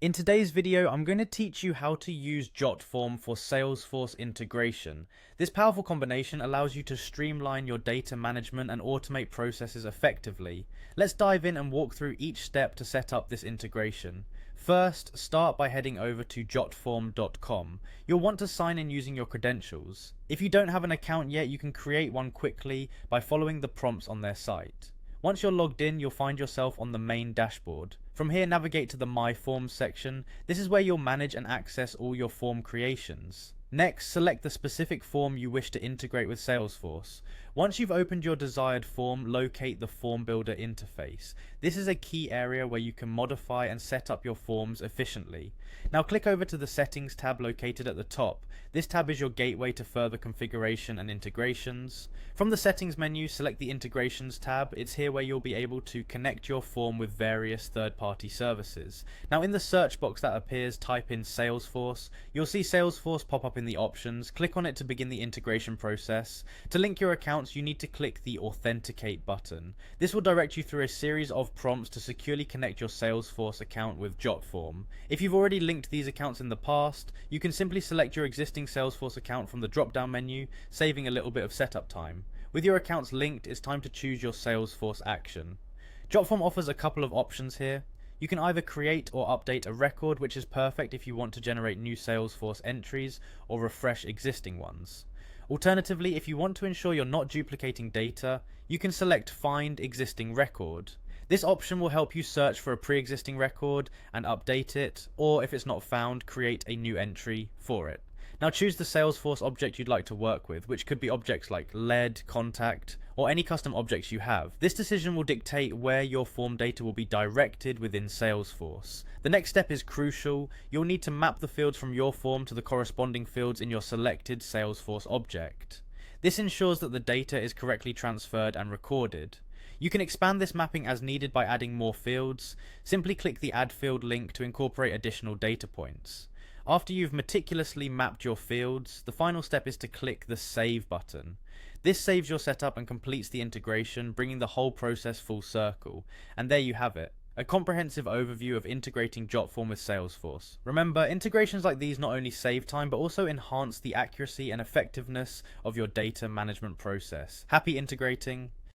In today's video, I'm going to teach you how to use Jotform for Salesforce integration. This powerful combination allows you to streamline your data management and automate processes effectively. Let's dive in and walk through each step to set up this integration. First, start by heading over to jotform.com. You'll want to sign in using your credentials. If you don't have an account yet, you can create one quickly by following the prompts on their site. Once you're logged in, you'll find yourself on the main dashboard. From here, navigate to the My Forms section. This is where you'll manage and access all your form creations. Next, select the specific form you wish to integrate with Salesforce. Once you've opened your desired form, locate the Form Builder interface. This is a key area where you can modify and set up your forms efficiently. Now click over to the Settings tab located at the top. This tab is your gateway to further configuration and integrations. From the Settings menu, select the Integrations tab. It's here where you'll be able to connect your form with various third-party services. Now in the search box that appears, type in Salesforce. You'll see Salesforce pop up in the options. Click on it to begin the integration process. To link your accounts, you need to click the Authenticate button. This will direct you through a series of prompts to securely connect your Salesforce account with Jotform. If you've already linked these accounts in the past, you can simply select your existing Salesforce account from the drop-down menu, saving a little bit of setup time. With your accounts linked, it's time to choose your Salesforce action. Jotform offers a couple of options here. You can either create or update a record, which is perfect if you want to generate new Salesforce entries or refresh existing ones. Alternatively, if you want to ensure you're not duplicating data, you can select Find Existing Record. This option will help you search for a pre-existing record and update it, or if it's not found, create a new entry for it. Now choose the Salesforce object you'd like to work with, which could be objects like lead, contact, or any custom objects you have. This decision will dictate where your form data will be directed within Salesforce. The next step is crucial. You'll need to map the fields from your form to the corresponding fields in your selected Salesforce object. This ensures that the data is correctly transferred and recorded. You can expand this mapping as needed by adding more fields. Simply click the Add Field link to incorporate additional data points. After you've meticulously mapped your fields, the final step is to click the Save button. This saves your setup and completes the integration, bringing the whole process full circle. And there you have it, a comprehensive overview of integrating Jotform with Salesforce. Remember, integrations like these not only save time, but also enhance the accuracy and effectiveness of your data management process. Happy integrating!